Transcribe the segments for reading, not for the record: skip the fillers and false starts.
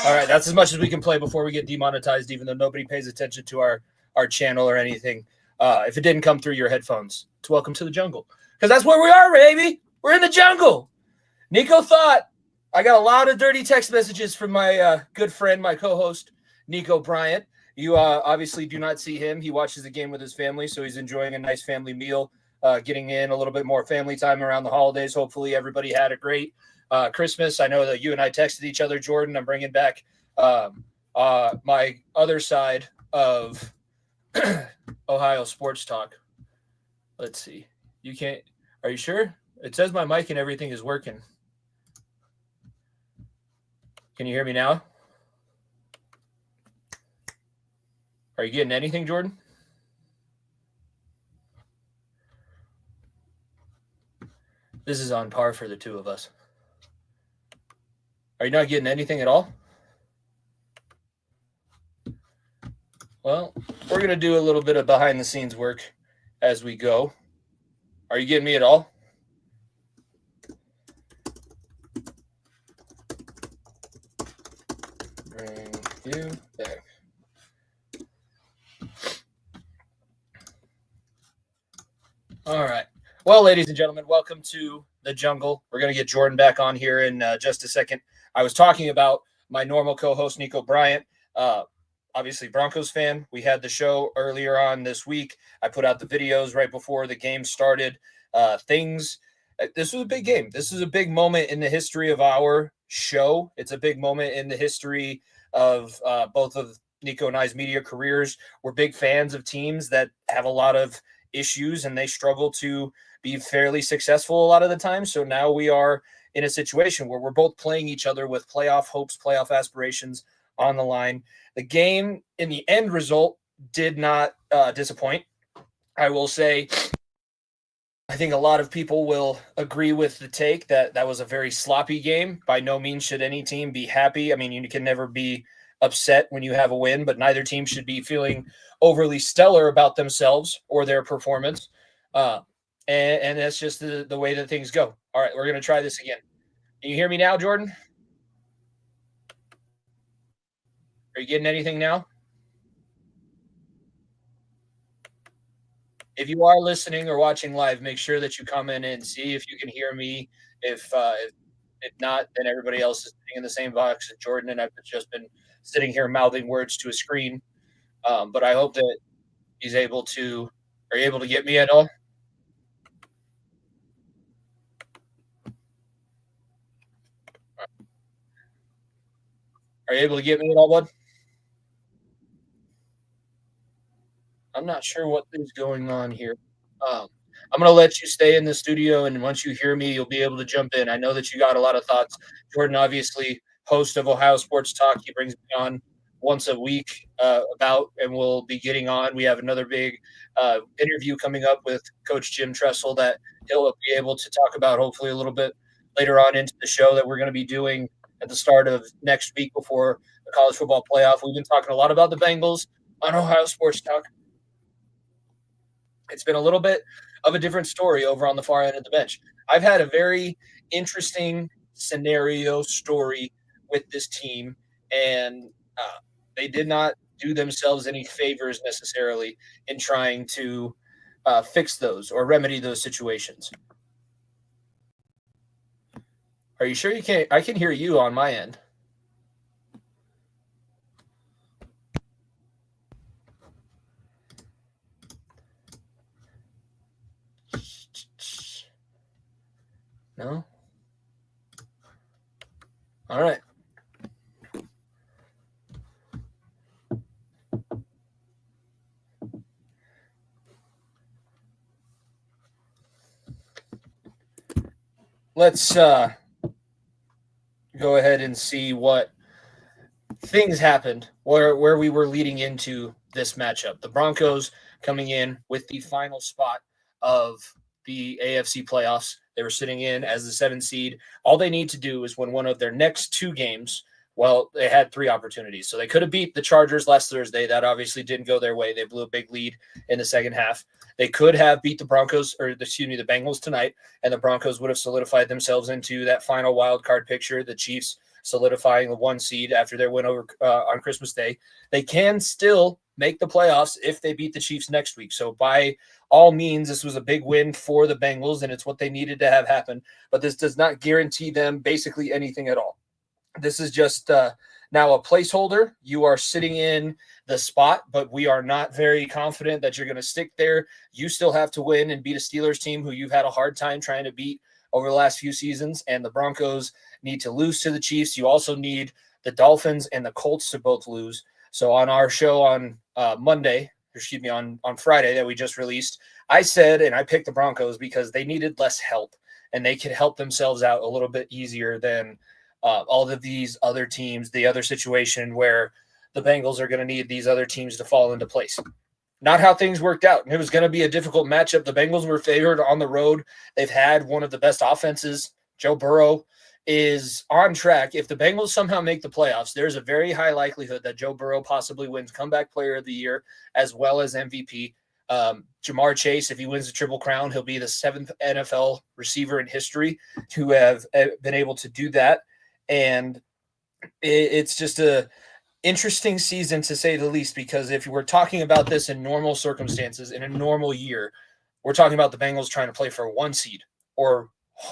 All right, that's as much as we can play before we get demonetized, even though nobody pays attention to our channel or anything. If it didn't come through your headphones, it's welcome to the jungle. Because that's where we are, baby. We're in the jungle. Nico thought I got a lot of dirty text messages from my good friend, my co-host, Nico Bryant. You obviously do not see him. He watches the game with his family, so he's enjoying a nice family meal, getting in a little bit more family time around the holidays. Hopefully everybody had a great Christmas. I know that you and I texted each other, Jordan. I'm bringing back my other side of Ohio sports talk. Let's see. You can't. Are you sure? It says my mic and everything is working. Can you hear me now? Are you getting anything, Jordan? This is on par for the two of us. Are you not getting anything at all? Well, we're going to do a little bit of behind the scenes work as we go. Are you getting me at all? Bring you back. All right. Well, ladies and gentlemen, welcome to the jungle. We're going to get Jordan back on here in just a second. I was talking about my normal co-host, Nico Bryant, obviously Broncos fan. We had the show earlier on this week. I put out the videos right before the game started. This was a big game. This is a big moment in the history of our show. It's a big moment in the history of both of Nico and I's media careers. We're big fans of teams that have a lot of issues and they struggle to be fairly successful a lot of the time. So now we are in a situation where we're both playing each other with playoff hopes, playoff aspirations on the line. The game in the end result did not disappoint. I will say, I think a lot of people will agree with the take that that was a very sloppy game. By no means should any team be happy. I mean, you can never be upset when you have a win, but neither team should be feeling overly stellar about themselves or their performance. And that's just the way that things go. All right, we're going to try this again. Can you hear me now, Jordan? Are you getting anything now? If you are listening or watching live, make sure that you come in and see if you can hear me. If not, then everybody else is sitting in the same box. Jordan and I've just been sitting here mouthing words to a screen. But I hope that he's able to. Are you able to get me at all? Are you able to get me at all, bud? I'm not sure what is going on here. I'm going to let you stay in the studio, and once you hear me, you'll be able to jump in. I know that you got a lot of thoughts. Jordan, obviously, host of Ohio Sports Talk. He brings me on once a week and we'll be getting on. We have another big interview coming up with Coach Jim Tressel that he'll be able to talk about hopefully a little bit later on into the show that we're going to be doing at the start of next week before the college football playoff. We've been talking a lot about the Bengals on Ohio Sports Talk. It's been a little bit of a different story over on the far end of the bench. I've had a very interesting scenario story with this team, and they did not do themselves any favors necessarily in trying to fix those or remedy those situations. Are you sure you can't? I can hear you on my end. No? All right. Let's go ahead and see what things happened where we were leading into this matchup. The Broncos coming in with the final spot of the AFC playoffs. They were sitting in as the 7th seed. All they need to do is win one of their next 2 games. Well, they had 3 opportunities. So they could have beat the Chargers last Thursday. That obviously didn't go their way. They blew a big lead in the second half. They could have beat the Bengals tonight, and the Broncos would have solidified themselves into that final wild card picture. The Chiefs solidifying the 1 seed after their win over on Christmas Day. They can still make the playoffs if they beat the Chiefs next week. So by all means, this was a big win for the Bengals, and it's what they needed to have happen. But this does not guarantee them basically anything at all. This is just now a placeholder. You are sitting in the spot, but we are not very confident that you're going to stick there. You still have to win and beat a Steelers team who you've had a hard time trying to beat over the last few seasons, and the Broncos need to lose to the Chiefs. You also need the Dolphins and the Colts to both lose. So on our show on on Friday that we just released, I said, and I picked the Broncos because they needed less help, and they could help themselves out a little bit easier than all of these other teams, the other situation where the Bengals are going to need these other teams to fall into place. Not how things worked out. It was going to be a difficult matchup. The Bengals were favored on the road. They've had one of the best offenses. Joe Burrow is on track. If the Bengals somehow make the playoffs, there's a very high likelihood that Joe Burrow possibly wins Comeback Player of the Year as well as MVP. Jamar Chase, if he wins the Triple Crown, he'll be the 7th NFL receiver in history to have been able to do that. And it's just a interesting season to say the least, because if we're talking about this in normal circumstances, in a normal year, we're talking about the Bengals trying to play for a 1 seed or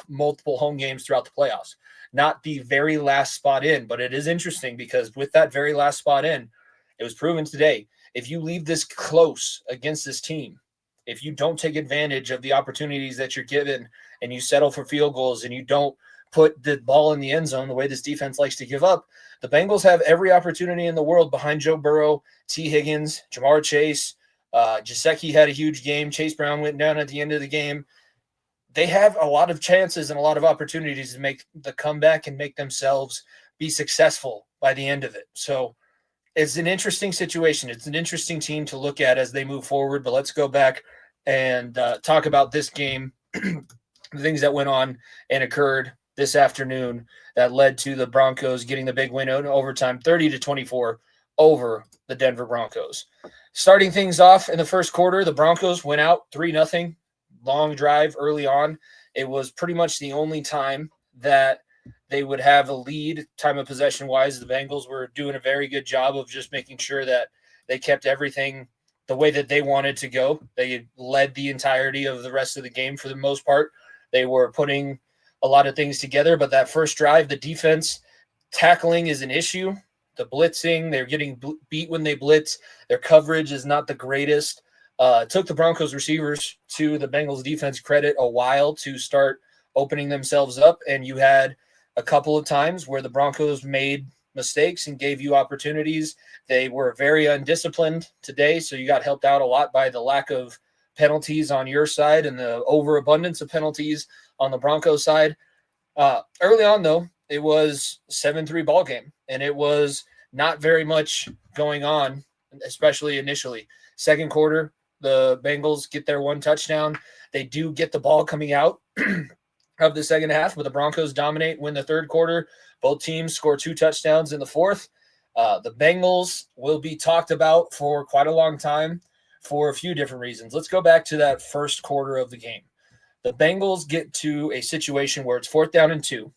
multiple home games throughout the playoffs, not the very last spot in. But it is interesting because with that very last spot in, it was proven today, if you leave this close against this team, if you don't take advantage of the opportunities that you're given and you settle for field goals and you don't put the ball in the end zone the way this defense likes to give up, the Bengals have every opportunity in the world behind Joe Burrow, T. Higgins, Jamar Chase. Gesicki had a huge game. Chase Brown went down at the end of the game. They have a lot of chances and a lot of opportunities to make the comeback and make themselves be successful by the end of it. So it's an interesting situation. It's an interesting team to look at as they move forward. But let's go back and talk about this game, the things that went on and occurred this afternoon that led to the Broncos getting the big win in overtime, 30-24 over the Denver Broncos. Starting things off in the first quarter, the Broncos went out 3-0, long drive early on. It was pretty much the only time that they would have a lead time of possession wise. The Bengals were doing a very good job of just making sure that they kept everything the way that they wanted to go. They led the entirety of the rest of the game for the most part. They were putting a lot of things together, but that first drive, the defense tackling is an issue. The blitzing, they're getting beat when they blitz. Their coverage is not the greatest. It took the Broncos receivers, to the Bengals defense credit, a while to start opening themselves up, and you had a couple of times where the Broncos made mistakes and gave you opportunities. They were very undisciplined today, so you got helped out a lot by the lack of penalties on your side and the overabundance of penalties on the Broncos side. Early on, though, it was 7-3 ball game, and it was not very much going on, especially initially. Second quarter, the Bengals get their 1 touchdown. They do get the ball coming out of the second half, but the Broncos dominate, win the third quarter. Both teams score 2 touchdowns in the fourth. The Bengals will be talked about for quite a long time for a few different reasons. Let's go back to that first quarter of the game. The Bengals get to a situation where it's 4th down and 2.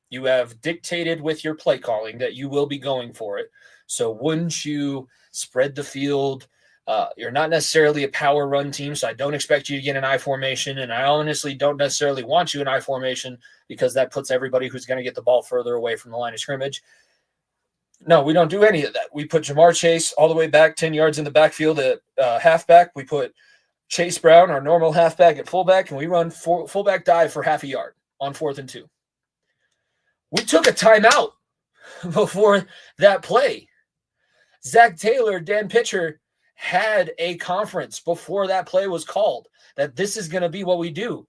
You have dictated with your play calling that you will be going for it. So wouldn't you spread the field? You're not necessarily a power run team, so I don't expect you to get an I formation, and I honestly don't necessarily want you in I formation because that puts everybody who's going to get the ball further away from the line of scrimmage. No, we don't do any of that. We put Jamar Chase all the way back 10 yards in the backfield at halfback. We put Chase Brown, our normal halfback, at fullback, and we run fullback dive for half a yard on 4th and 2. We took a timeout before that play. Zach Taylor, Dan Pitcher, had a conference before that play was called that this is going to be what we do.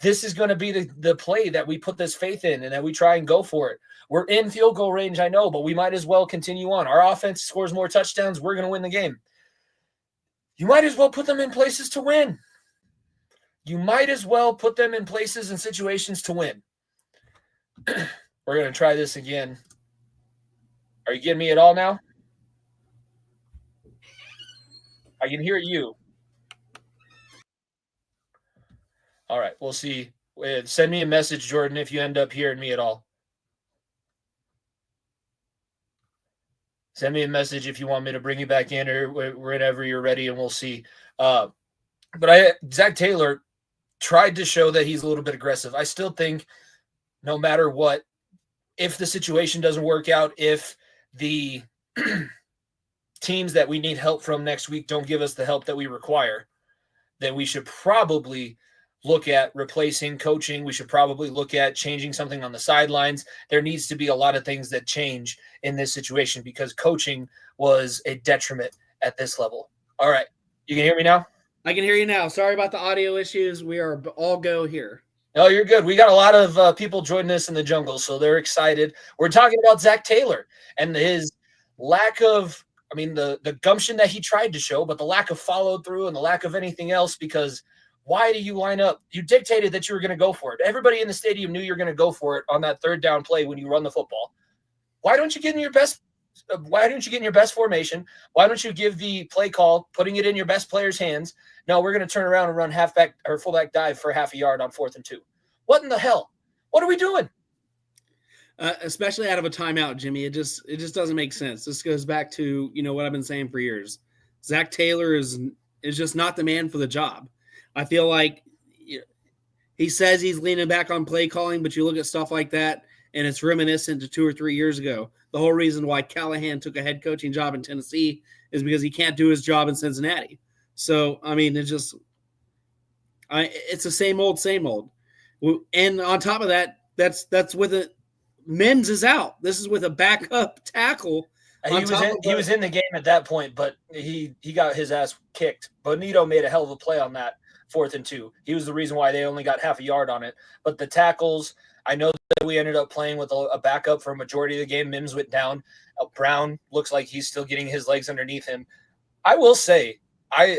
This is going to be the play that we put this faith in and that we try and go for it. We're in field goal range, I know, but we might as well continue on. Our offense scores more touchdowns. We're going to win the game. You might as well put them in places to win. You might as well put them in places and situations to win. We're going to try this again. Are you getting me at all now? I can hear you. All right, we'll see. Send me a message, Jordan, if you end up hearing me at all. Send me a message if you want me to bring you back in or whenever you're ready, and we'll see. But Zach Taylor tried to show that he's a little bit aggressive. I still think no matter what, if the situation doesn't work out, if the teams that we need help from next week don't give us the help that we require, then we should probably look at replacing coaching. We should probably look at changing something on the sidelines. There needs to be a lot of things that change in this situation because coaching was a detriment at this level. All right. You can hear me now? I can hear you now. Sorry about the audio issues. We are all go here. No, you're good. We got a lot of people joining us in the jungle, so they're excited. We're talking about Zach Taylor and his lack of, the gumption that he tried to show, but the lack of follow through and the lack of anything else, because why do you line up? You dictated that you were going to go for it. Everybody in the stadium knew you were going to go for it on that third down play when you run the football. Why don't you get in your best formation? Why don't you give the play call, putting it in your best player's hands? No, we're going to turn around and run halfback or fullback dive for half a yard on 4th and 2. What in the hell? What are we doing? Especially out of a timeout, Jimmy. It just doesn't make sense. This goes back to, what I've been saying for years. Zach Taylor is just not the man for the job. I feel like he says he's leaning back on play calling, but you look at stuff like that, and it's reminiscent to 2 or 3 years ago. The whole reason why Callahan took a head coaching job in Tennessee is because he can't do his job in Cincinnati. So, it's the same old, same old. And on top of that, that's with a Mims is out. This is with a backup tackle. He was in the game at that point, but he got his ass kicked. Bonito made a hell of a play on that 4th and 2. He was the reason why they only got half a yard on it. But the tackles, I know that we ended up playing with a backup for a majority of the game. Mims went down. Brown looks like he's still getting his legs underneath him. I will say, I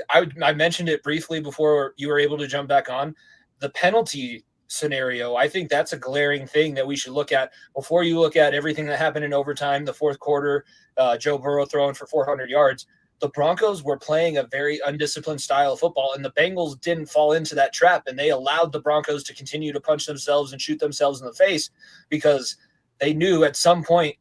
mentioned it briefly before you were able to jump back on. The penalty scenario, I think that's a glaring thing that we should look at before you look at everything that happened in overtime, the fourth quarter, Joe Burrow throwing for 400 yards. The Broncos were playing a very undisciplined style of football, and the Bengals didn't fall into that trap, and they allowed the Broncos to continue to punch themselves and shoot themselves in the face because they knew at some point,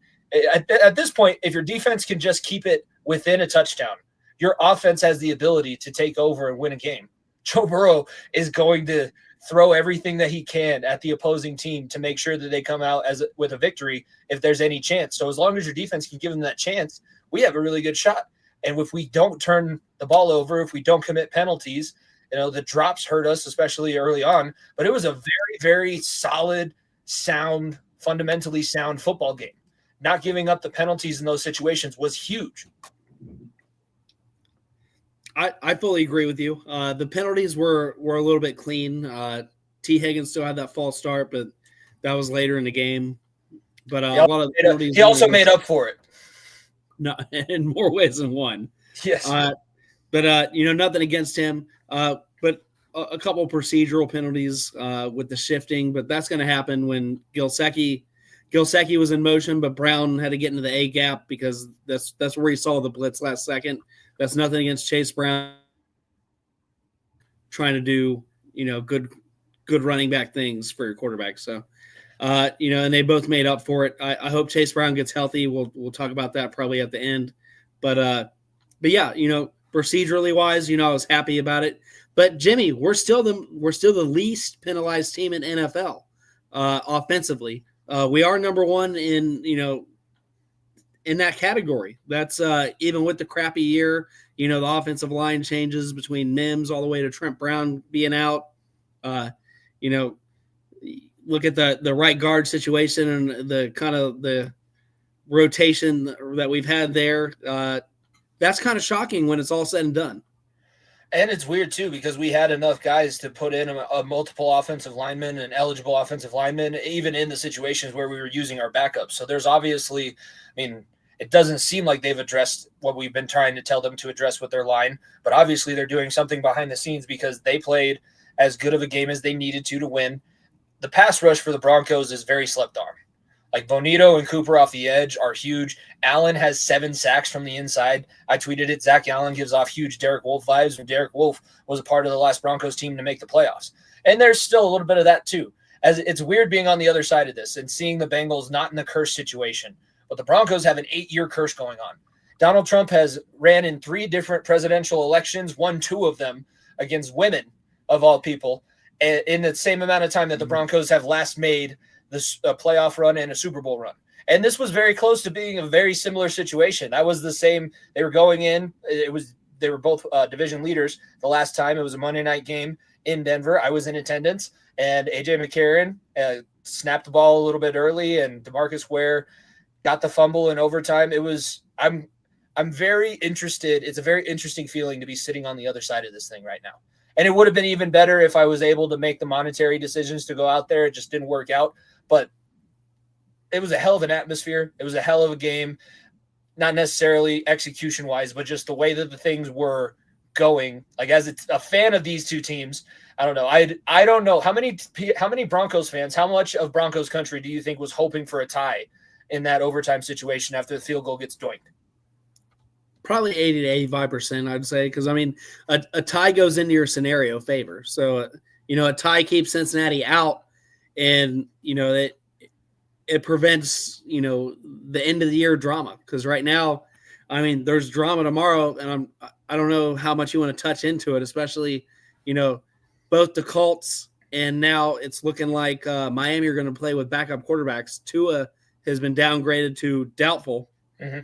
at this point, if your defense can just keep it within a touchdown, your offense has the ability to take over and win a game. Joe Burrow is going to throw everything that he can at the opposing team to make sure that they come out with a victory if there's any chance. So as long as your defense can give them that chance, we have a really good shot. And if we don't turn the ball over, if we don't commit penalties, the drops hurt us, especially early on. But it was a very, very solid, sound, fundamentally sound football game. Not giving up the penalties in those situations was huge. I fully agree with you. The penalties were a little bit clean. T. Higgins still had that false start, but that was later in the game. But a lot of penalties. He also made up for it. No, in more ways than one. Yes. But nothing against him. But a couple of procedural penalties with the shifting. But that's going to happen when Gilsecki was in motion, but Brown had to get into the A gap because that's where he saw the blitz last second. That's nothing against Chase Brown trying to do, good running back things for your quarterback. So, and they both made up for it. I hope Chase Brown gets healthy. We'll talk about that probably at the end. But yeah, procedurally wise, I was happy about it. But Jimmy, we're still the least penalized team in NFL offensively. We are number one in that category. That's even with the crappy year, the offensive line changes between Mims all the way to Trent Brown being out. Look at the right guard situation and the kind of the rotation that we've had there. That's kind of shocking when it's all said and done. And it's weird, too, because we had enough guys to put in a multiple offensive linemen and eligible offensive linemen, even in the situations where we were using our backups. So there's obviously, it doesn't seem like they've addressed what we've been trying to tell them to address with their line. But obviously they're doing something behind the scenes because they played as good of a game as they needed to win. The pass rush for the Broncos is very slept on. Like Bonito and Cooper off the edge are huge. Allen has 7 sacks from the inside. I tweeted it. Zach Allen gives off huge Derek Wolfe vibes, and Derek Wolfe was a part of the last Broncos team to make the playoffs. And there's still a little bit of that too. As it's weird being on the other side of this and seeing the Bengals not in the curse situation, but the Broncos have an 8-year curse going on. Donald Trump has ran in 3 different presidential elections, won 2 of them against women, of all people, in the same amount of time that the Broncos have last made this playoff run and a Super Bowl run. And this was very close to being a very similar situation. That was the same. They were going in. They were both division leaders the last time. It was a Monday night game in Denver. I was in attendance, and A.J. McCarron snapped the ball a little bit early, and DeMarcus Ware got the fumble in overtime. I'm very interested. It's a very interesting feeling to be sitting on the other side of this thing right now. And it would have been even better if I was able to make the monetary decisions to go out there. It just didn't work out. But it was a hell of an atmosphere. It was a hell of a game, not necessarily execution-wise, but just the way that the things were going. Like, as a fan of these two teams, I don't know. I don't know. How many Broncos fans, how much of Broncos country do you think was hoping for a tie in that overtime situation after the field goal gets doinked? Probably 80 to 85%, I'd say, because, I mean, a tie goes into your scenario favor. So, a tie keeps Cincinnati out, and, it prevents, the end of the year drama. Because right now, I mean, there's drama tomorrow, and I don't know how much you want to touch into it, especially, both the Colts and now it's looking like Miami are going to play with backup quarterbacks. Tua has been downgraded to doubtful. Mm-hmm.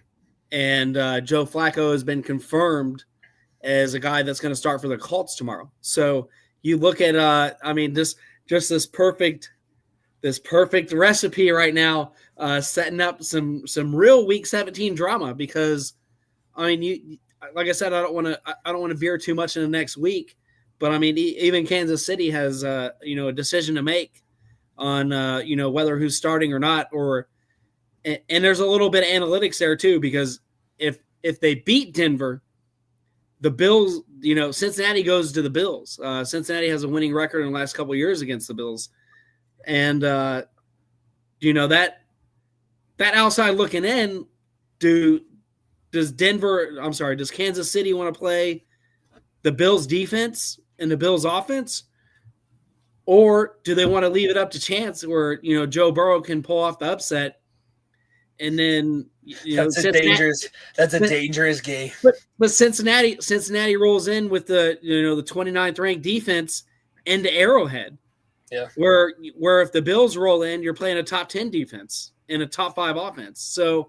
And Joe Flacco has been confirmed as a guy that's going to start for the Colts tomorrow. So you look at, this perfect recipe right now, setting up some real Week 17 drama. Because, like I said, I don't want to veer too much in the next week. But I mean, even Kansas City has a decision to make on whether who's starting or not, and there's a little bit of analytics there too, because if they beat Denver, the Bills, Cincinnati goes to the Bills. Cincinnati has a winning record in the last couple of years against the Bills. And, that outside looking in, does Kansas City want to play the Bills defense and the Bills offense? Or do they want to leave it up to chance where, Joe Burrow can pull off the upset? And then that's a dangerous game. But Cincinnati rolls in with the 29th ranked defense into Arrowhead. Yeah. Where if the Bills roll in, you're playing a top 10 defense and a top 5 offense. So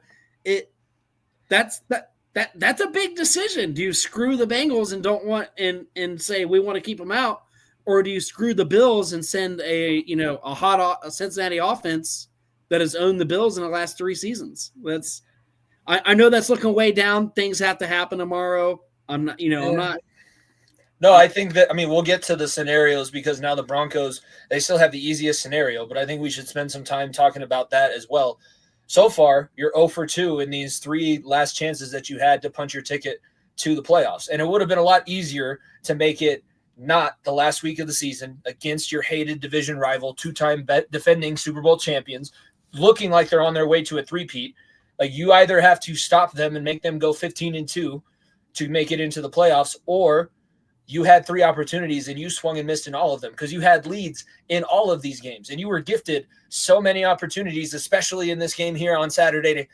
that's a big decision. Do you screw the Bengals and don't want and say we want to keep them out, or do you screw the Bills and send a hot Cincinnati offense that has owned the Bills in the last 3 seasons? I know that's looking way down. Things have to happen tomorrow. I'm not. No, I think that, we'll get to the scenarios because now the Broncos, they still have the easiest scenario, but I think we should spend some time talking about that as well. So far, you're 0 for 2 in these 3 last chances that you had to punch your ticket to the playoffs. And it would have been a lot easier to make it not the last week of the season against your hated division rival, 2-time defending Super Bowl champions, looking like they're on their way to a three-peat. Like, you either have to stop them and make them go 15-2 to make it into the playoffs, or you had 3 opportunities and you swung and missed in all of them because you had leads in all of these games. And you were gifted so many opportunities, especially in this game here on Saturday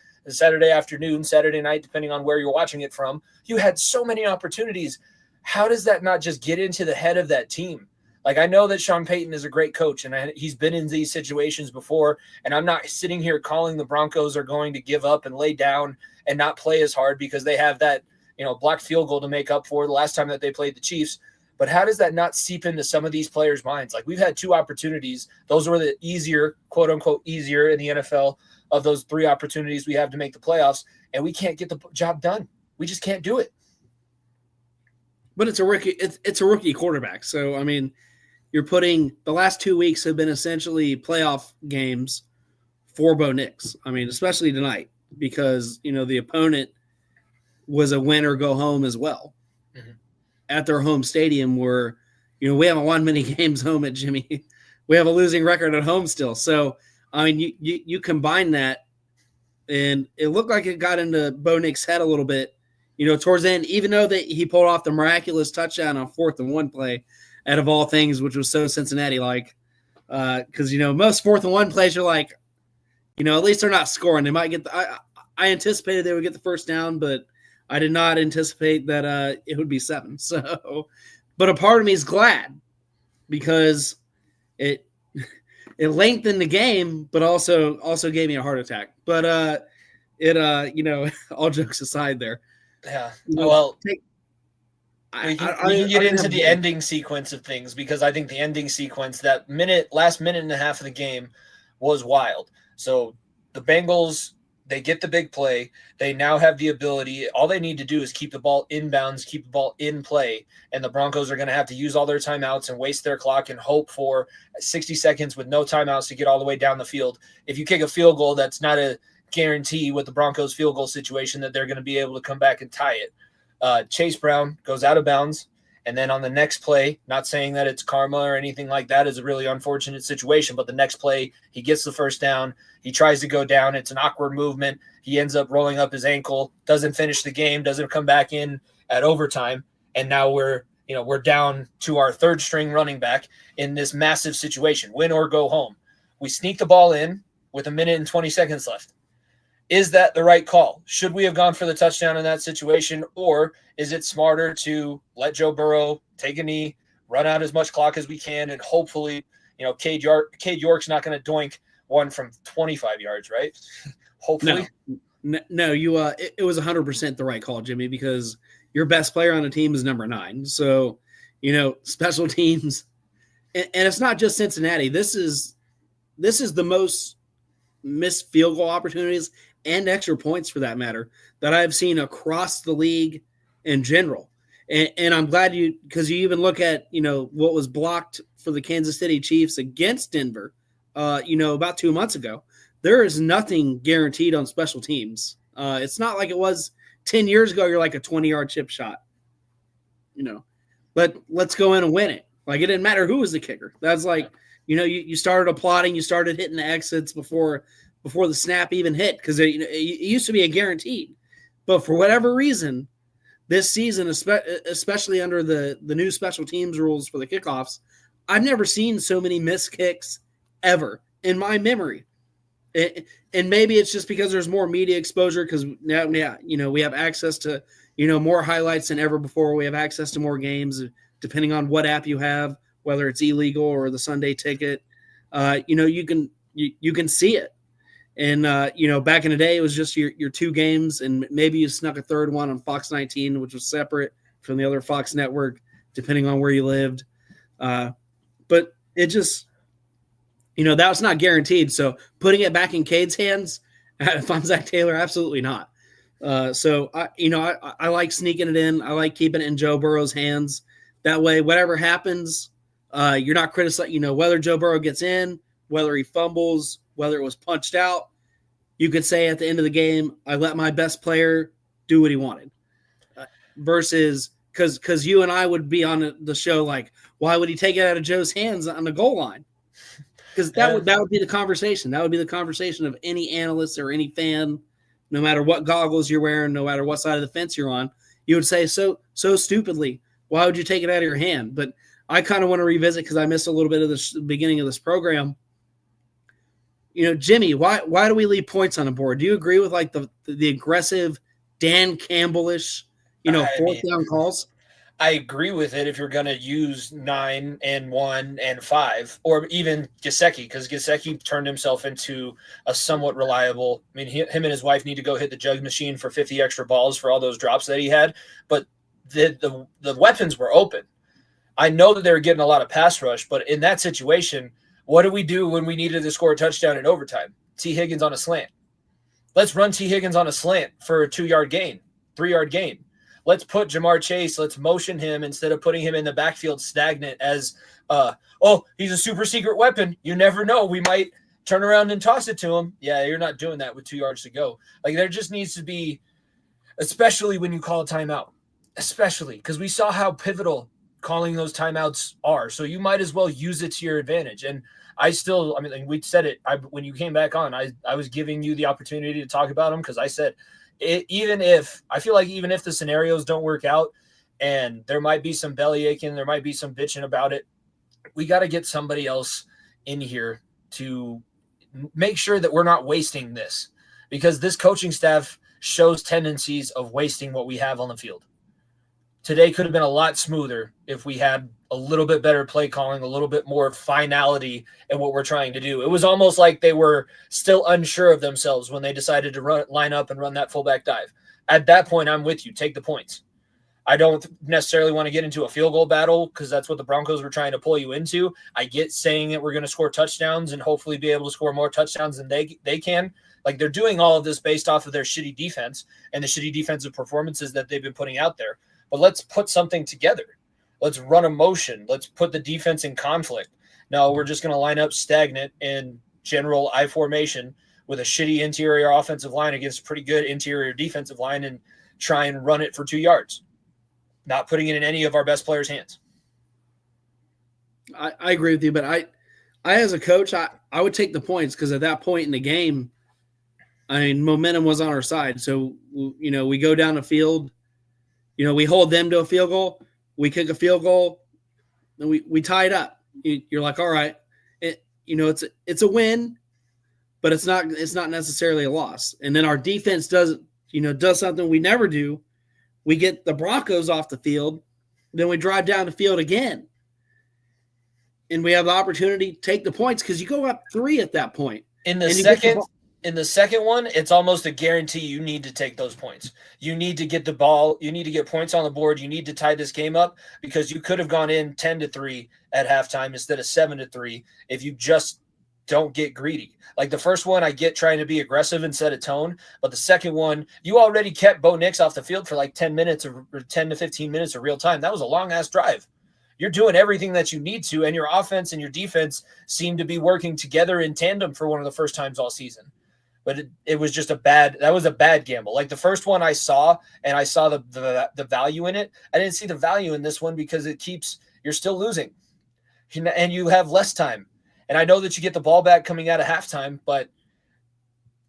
afternoon, Saturday night, depending on where you're watching it from. You had so many opportunities. How does that not just get into the head of that team? Like, I know that Sean Payton is a great coach, and he's been in these situations before, and I'm not sitting here calling the Broncos are going to give up and lay down and not play as hard because they have that blocked field goal to make up for the last time that they played the Chiefs. But how does that not seep into some of these players' minds? Like, we've had 2 opportunities. Those were the easier, quote unquote, easier in the NFL of those 3 opportunities we have to make the playoffs, and we can't get the job done. We just can't do it. But it's a rookie quarterback. So, you're putting the last 2 weeks have been essentially playoff games for Bo Nix. Especially tonight because, the opponent was a win or go home as well at their home stadium where, we haven't won many games home at Jimmy. We have a losing record at home still. So, you combine that, and it looked like it got into Bo Nix's head a little bit, towards the end, even though that he pulled off the miraculous touchdown on 4th and 1 play out of all things, which was so Cincinnati-like. Because, most 4th and 1 plays are like, at least they're not scoring. They might get I anticipated they would get the first down, but I did not anticipate that it would be 7. So, but a part of me is glad because it lengthened the game, but also gave me a heart attack. But all jokes aside there. Yeah. You know, Well, take, we can get into the ending sequence of things because I think the ending sequence, that last minute and a half of the game was wild. So the Bengals, they get the big play. They now have the ability. All they need to do is keep the ball inbounds, keep the ball in play, and the Broncos are going to have to use all their timeouts and waste their clock and hope for 60 seconds with no timeouts to get all the way down the field. If you kick a field goal, that's not a guarantee with the Broncos field goal situation that they're going to be able to come back and tie it. Chase Brown goes out of bounds, and then on the next play, not saying that it's karma or anything like that, is a really unfortunate situation, but the next play, he gets the first down. He tries to go down. It's an awkward movement. He ends up rolling up his ankle, doesn't finish the game, doesn't come back in at overtime, and now we're down to our third string running back in this massive situation, win or go home. We sneak the ball in with 1 minute and 20 seconds left. Is that the right call? Should we have gone for the touchdown in that situation, or is it smarter to let Joe Burrow take a knee, run out as much clock as we can, and hopefully, Cade York's not going to doink one from 25 yards, right? Hopefully. No, it was 100% the right call, Jimmy, because your best player on the team is number 9. So, special teams, and it's not just Cincinnati. This is the most missed field goal opportunities and extra points, for that matter, that I've seen across the league in general. And I'm glad because you even look at, what was blocked for the Kansas City Chiefs against Denver, about 2 months ago. There is nothing guaranteed on special teams. It's not like it was 10 years ago. You're like a 20-yard chip shot, but let's go in and win it. Like, it didn't matter who was the kicker. That's like, you started applauding, you started hitting the exits before the snap even hit, because it used to be a guaranteed. But for whatever reason, this season, especially under the new special teams rules for the kickoffs, I've never seen so many missed kicks ever in my memory. And maybe it's just because there's more media exposure, because now, we have access to, more highlights than ever before. We have access to more games, depending on what app you have, whether it's illegal or the Sunday ticket. You can see it. And, back in the day, it was just your 2 games, and maybe you snuck a third one on Fox 19, which was separate from the other Fox network, depending on where you lived. But it just, that was not guaranteed. So putting it back in Cade's hands, if I'm Zach Taylor, absolutely not. So I like sneaking it in. I like keeping it in Joe Burrow's hands. That way, whatever happens, you're not criticizing, whether Joe Burrow gets in, whether he fumbles, whether it was punched out. You could say at the end of the game, I let my best player do what he wanted. Versus, because you and I would be on the show like, why would he take it out of Joe's hands on the goal line? Because that would be the conversation. That would be the conversation of any analyst or any fan, no matter what goggles you're wearing, no matter what side of the fence you're on. You would say so stupidly, why would you take it out of your hand? But I kind of want to revisit, because I missed a little bit of the beginning of this program. Jimmy, why do we leave points on the board? Do you agree with like the aggressive Dan Campbell-ish, fourth down calls? I agree with it if you're going to use 9 and 1 and 5, or even Gesicki, because Gesicki turned himself into a somewhat reliable. I mean, him and his wife need to go hit the jug machine for 50 extra balls for all those drops that he had. But the weapons were open. I know that they were getting a lot of pass rush, but in that situation, what do we do when we needed to score a touchdown in overtime? T. Higgins on a slant. Let's run T. Higgins on a slant for a 2-yard gain, 3-yard gain. Let's put Jamar Chase, let's motion him instead of putting him in the backfield stagnant as, he's a super secret weapon. You never know. We might turn around and toss it to him. Yeah, you're not doing that with 2 yards to go. Like, there just needs to be, especially when you call a timeout, especially because we saw how pivotal calling those timeouts are. So you might as well use it to your advantage. And we said it when you came back on, I was giving you the opportunity to talk about them, because I said, even if the scenarios don't work out and there might be some belly aching, there might be some bitching about it, we got to get somebody else in here to make sure that we're not wasting this, because this coaching staff shows tendencies of wasting what we have on the field. Today could have been a lot smoother if we had a little bit better play calling, a little bit more finality in what we're trying to do. It was almost like they were still unsure of themselves when they decided to line up and run that fullback dive. At that point, I'm with you. Take the points. I don't necessarily want to get into a field goal battle because that's what the Broncos were trying to pull you into. I get saying that we're going to score touchdowns and hopefully be able to score more touchdowns than they can. Like, they're doing all of this based off of their shitty defense and the shitty defensive performances that they've been putting out there. But let's put something together. Let's run a motion. Let's put the defense in conflict. No, we're just going to line up stagnant in general I formation with a shitty interior offensive line against a pretty good interior defensive line and try and run it for 2 yards. Not putting it in any of our best players' hands. I agree with you, but I as a coach, I would take the points because at that point in the game, I mean, momentum was on our side. So, we go down the field, we hold them to a field goal, we kick a field goal, and we tie it up. You're like, all right, it's a win, but it's not necessarily a loss. And then our defense does something we never do. We get the Broncos off the field, then we drive down the field again. And we have the opportunity to take the points because you go up 3 at that point. In the second one, it's almost a guarantee you need to take those points. You need to get the ball. You need to get points on the board. You need to tie this game up because you could have gone in 10-3 at halftime instead of 7-3 if you just don't get greedy. Like the first one, I get trying to be aggressive and set a tone, but the second one, you already kept Bo Nix off the field for like 10 minutes or 10 to 15 minutes of real time. That was a long-ass drive. You're doing everything that you need to, and your offense and your defense seem to be working together in tandem for one of the first times all season. But it was just a bad gamble. Like the first one I saw, and I saw the value in it. I didn't see the value in this one because you're still losing, and you have less time. And I know that you get the ball back coming out of halftime, but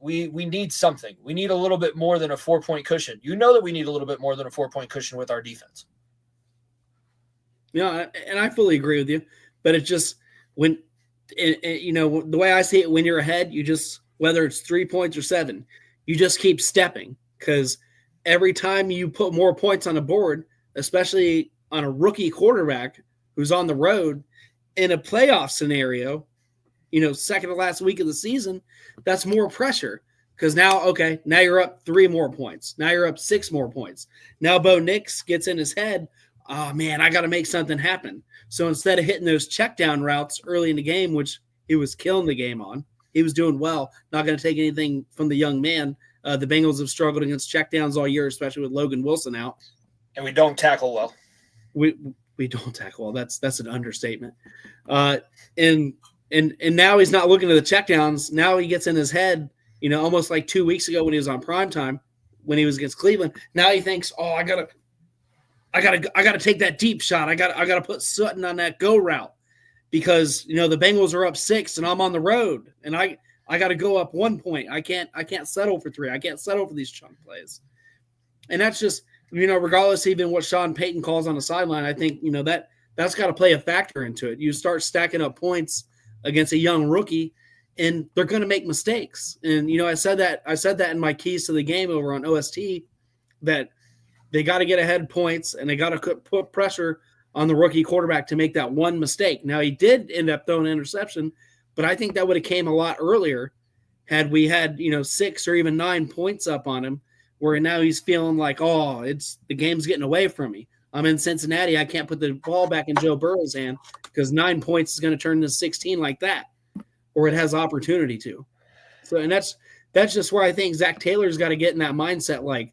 we need something. We need a little bit more than a 4-point cushion. You know that we need a little bit more than a 4-point cushion with our defense. Yeah, and I fully agree with you. But it's just the way I see it, when you're ahead, you just, whether it's 3 points or 7, you just keep stepping because every time you put more points on the board, especially on a rookie quarterback who's on the road in a playoff scenario, second to last week of the season, that's more pressure because now you're up 3 more points. Now you're up 6 more points. Now Bo Nix gets in his head, oh, man, I got to make something happen. So instead of hitting those check down routes early in the game, which he was killing the game on, he was doing well, not going to take anything from the young man. The Bengals have struggled against check downs all year, especially with Logan Wilson out. And we don't tackle well. We don't tackle well. That's an understatement. And now he's not looking at the check downs. Now he gets in his head, almost like 2 weeks ago when he was on primetime, when he was against Cleveland. Now he thinks, oh, I gotta take that deep shot. I gotta put Sutton on that go route because the Bengals are up 6 and I'm on the road and I gotta go up 1 point. I can't settle for 3. I can't settle for these chunk plays. And that's just regardless even what Sean Payton calls on the sideline, I think that's got to play a factor into it. You start stacking up points against a young rookie, and they're going to make mistakes. And I said that in my keys to the game over on OST that they got to get ahead points and they got to put pressure on the rookie quarterback to make that one mistake. Now he did end up throwing an interception, but I think that would have came a lot earlier had we had 6 or even 9 points up on him. Where now he's feeling like, oh, the game's getting away from me. I'm in Cincinnati. I can't put the ball back in Joe Burrow's hand because 9 points is going to turn into 16 like that, or it has opportunity to. So, and that's just where I think Zach Taylor's got to get in that mindset, like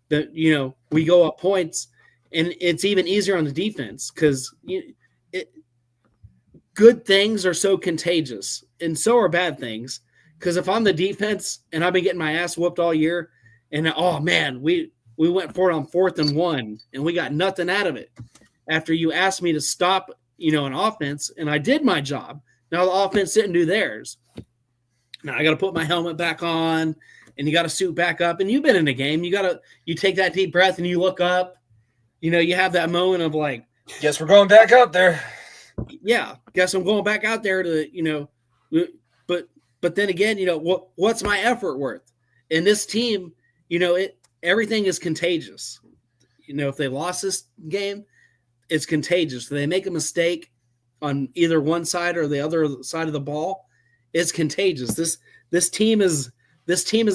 that. We go up points, and it's even easier on the defense because good things are so contagious, and so are bad things. Because if I'm the defense and I've been getting my ass whooped all year. And, oh, man, we went for it on 4th and 1, and we got nothing out of it. After you asked me to stop, an offense, and I did my job. Now the offense didn't do theirs. Now I got to put my helmet back on, and you got to suit back up. And you've been in the game. You take that deep breath, and you look up. You have that moment of like. Guess we're going back out there. Yeah, guess I'm going back out there to, but then again, what's my effort worth? And this team everything is contagious. If they lost this game, it's contagious. If they make a mistake on either one side or the other side of the ball, it's contagious. This team is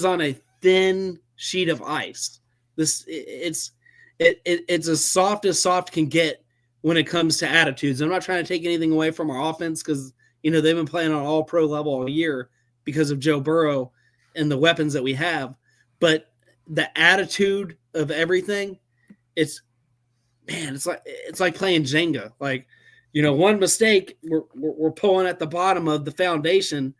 on a thin sheet of ice. It's as soft can get when it comes to attitudes. I'm not trying to take anything away from our offense because they've been playing on all pro level all year because of Joe Burrow and the weapons that we have. But the attitude of everything, it's like playing Jenga. Like, one mistake, we're pulling at the bottom of the foundation,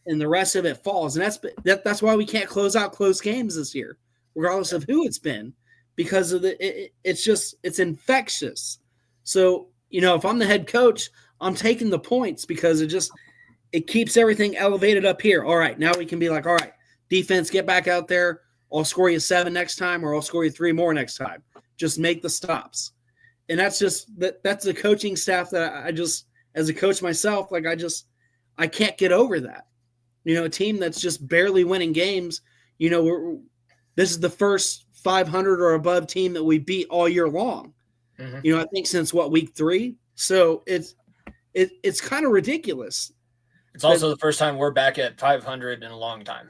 and the rest of it falls. And that's why we can't close out close games this year, regardless of who it's been, because of it's infectious. So, if I'm the head coach, I'm taking the points because it keeps everything elevated up here. All right, now we can be like, all right, defense, get back out there. I'll score you 7 next time, or I'll score you 3 more next time. Just make the stops. And that's the coaching staff that I just, as a coach myself, like I can't get over that. A team that's just barely winning games, this is the first 500 or above team that we beat all year long. Mm-hmm. I think since week 3. So it's kind of ridiculous. It's also the first time we're back at 500 in a long time.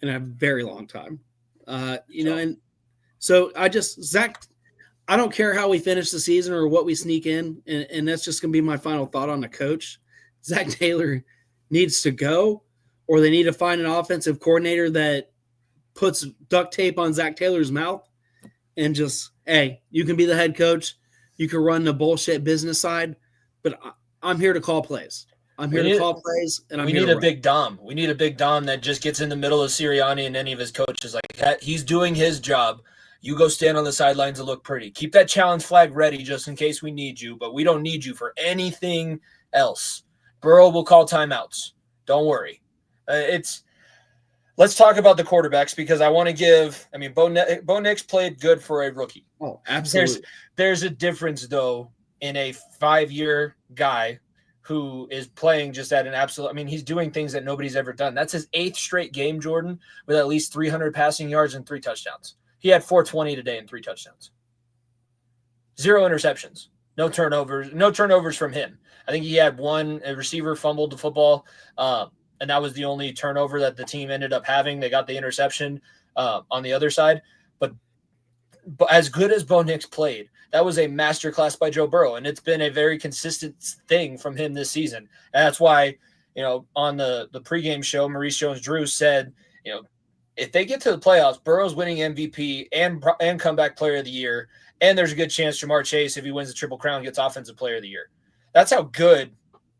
In a very long time. And so Zach, I don't care how we finish the season or what we sneak in, and that's just going to be my final thought on the coach. Zach Taylor needs to go, or they need to find an offensive coordinator that puts duct tape on Zach Taylor's mouth and just, hey, you can be the head coach. You can run the bullshit business side, but I'm here to call plays. I'm here to call plays, and we need a big Dom. We need a big Dom that just gets in the middle of Sirianni and any of his coaches. Like, he's doing his job. You go stand on the sidelines and look pretty. Keep that challenge flag ready just in case we need you, but we don't need you for anything else. Burrow will call timeouts. Don't worry. Let's talk about the quarterbacks because I want to give – Bo Nix played good for a rookie. Oh, absolutely. There's a difference, though, in a 5-year guy who is playing just at an absolute – he's doing things that nobody's ever done. That's his 8th straight game, Jordan, with at least 300 passing yards and 3 touchdowns. He had 420 today and 3 touchdowns. 0 interceptions. No turnovers from him. I think he had a receiver fumbled the football, and that was the only turnover that the team ended up having. They got the interception on the other side. But as good as Bo Nix played, that was a masterclass by Joe Burrow, and it's been a very consistent thing from him this season. And that's why, on the pregame show, Maurice Jones-Drew said, if they get to the playoffs, Burrow's winning MVP and comeback player of the year, and there's a good chance Jamar Chase, if he wins the Triple Crown, gets offensive player of the year. That's how good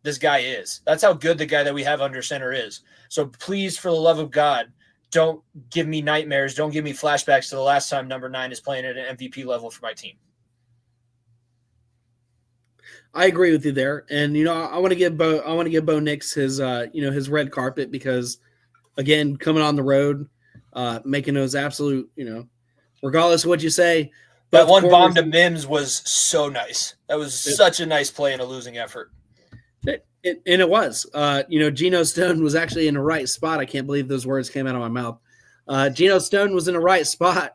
this guy is. That's how good the guy that we have under center is. So please, for the love of God, don't give me nightmares. Don't give me flashbacks to the last time number 9 is playing at an MVP level for my team. I agree with you there. And, I want to give Bo Nix his red carpet because, again, coming on the road, making those absolute, regardless of what you say. That one bomb to Mims was so nice. That was such a nice play in a losing effort. And it was. Geno Stone was actually in the right spot. I can't believe those words came out of my mouth. Geno Stone was in the right spot,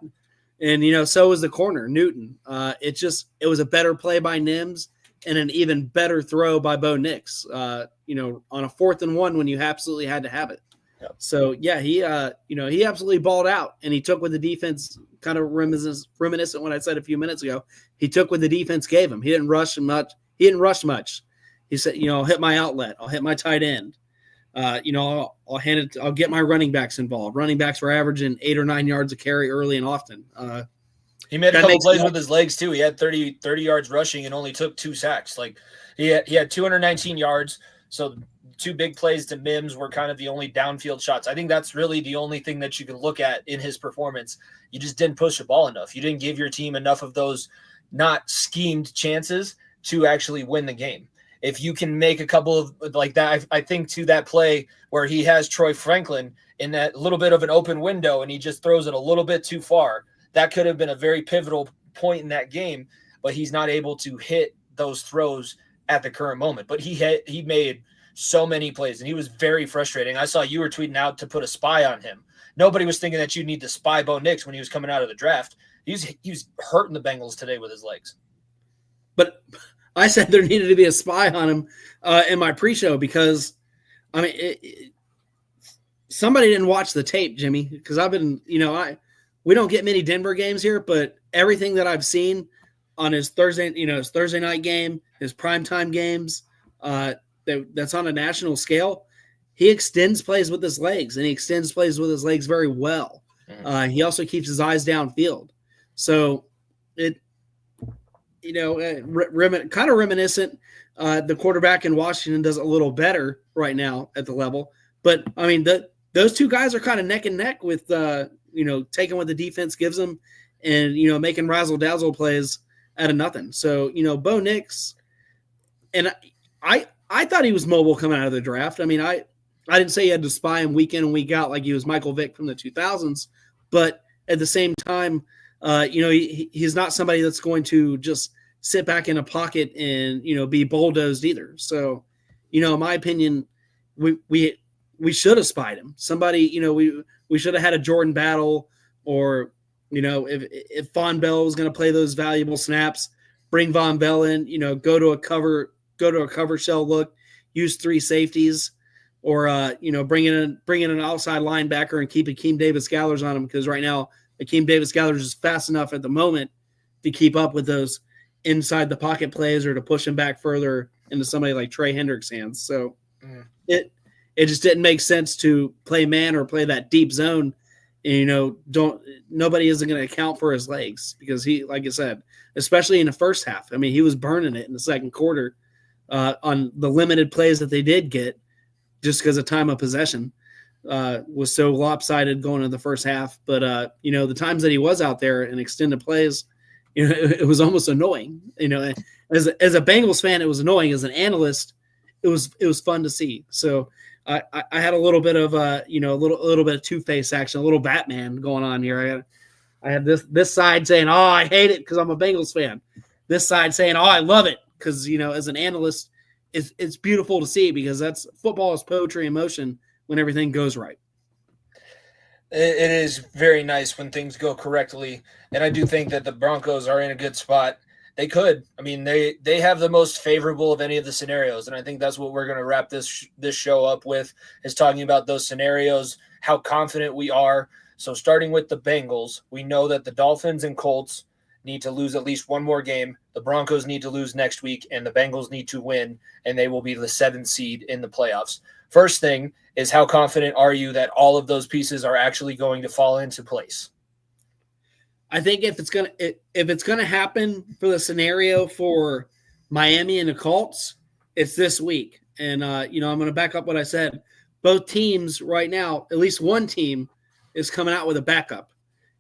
and, so was the corner, Newton. It was a better play by Mims and an even better throw by Bo Nix, on a 4th and 1 when you absolutely had to have it. Yep. So, yeah, he absolutely balled out, and he took what the defense kind of reminiscent what I said a few minutes ago. He took what the defense gave him. He didn't rush much. He said, I'll hit my outlet. I'll hit my tight end. I'll hand it. I'll get my running backs involved. Running backs were averaging 8 or 9 yards a carry early and often. He made a couple plays with his legs too. He had 30 yards rushing and only took 2 sacks. Like he had 219 yards. So 2 big plays to Mims were kind of the only downfield shots. I think that's really the only thing that you can look at in his performance. You just didn't push the ball enough. You didn't give your team enough of those not schemed chances to actually win the game. If you can make a couple of like that, I think to that play where he has Troy Franklin in that little bit of an open window and he just throws it a little bit too far, that could have been a very pivotal point in that game, but he's not able to hit those throws at the current moment. But he made so many plays, and he was very frustrating. I saw you were tweeting out to put a spy on him. Nobody was thinking that you need to spy Bo Nix when he was coming out of the draft. He was hurting the Bengals today with his legs. But I said there needed to be a spy on him in my pre-show because, I mean, somebody didn't watch the tape, Jimmy, because I've been, we don't get many Denver games here, but everything that I've seen on his Thursday night game, his primetime games, that's on a national scale, he extends plays with his legs, and he extends plays with his legs very well. He also keeps his eyes downfield. So it, kind of reminiscent. The quarterback in Washington does a little better right now at the level. But, I mean, those two guys are kind of neck and neck with, taking what the defense gives them and, making razzle-dazzle plays out of nothing. So, Bo Nix, and I thought he was mobile coming out of the draft. I mean, I didn't say you had to spy him week in and week out like he was Michael Vick from the 2000s, but at the same time, he's not somebody that's going to just sit back in a pocket and, be bulldozed either. So, in my opinion, we should have spied him. Somebody, we should have had a Jordan Battle, or, if Von Bell was going to play those valuable snaps, bring Von Bell in, go to a cover shell look, use 3 safeties, or, bring in an outside linebacker and keep Akeem Davis-Gallers on him, because right now Akeem Davis-Gallers is fast enough at the moment to keep up with those inside the pocket plays or to push him back further into somebody like Trey Hendricks' hands. So it just didn't make sense to play man or play that deep zone. And, nobody isn't going to account for his legs because he, like I said, especially in the first half, I mean, he was burning it in the second quarter on the limited plays that they did get just because of time of possession was so lopsided going into the first half. But, the times that he was out there and extended plays, it was almost annoying. As a Bengals fan, it was annoying. As an analyst, it was fun to see. So I had a little bit of a little bit of Two-Face action, a little Batman going on here. I had this side saying, "Oh, I hate it because I'm a Bengals fan." This side saying, "Oh, I love it because as an analyst, it's beautiful to see because that's football is poetry in motion when everything goes right." It is very nice when things go correctly, and I do think that the Broncos are in a good spot. They could. I mean, they have the most favorable of any of the scenarios, and I think that's what we're going to wrap this show up with, is talking about those scenarios, how confident we are. So starting with the Bengals, we know that the Dolphins and Colts need to lose at least one more game. The Broncos need to lose next week, and the Bengals need to win, and they will be the 7th seed in the playoffs. First thing is, how confident are you that all of those pieces are actually going to fall into place? I think if it's gonna happen for the scenario for Miami and the Colts, it's this week. And I'm gonna back up what I said. Both teams right now, at least one team, is coming out with a backup.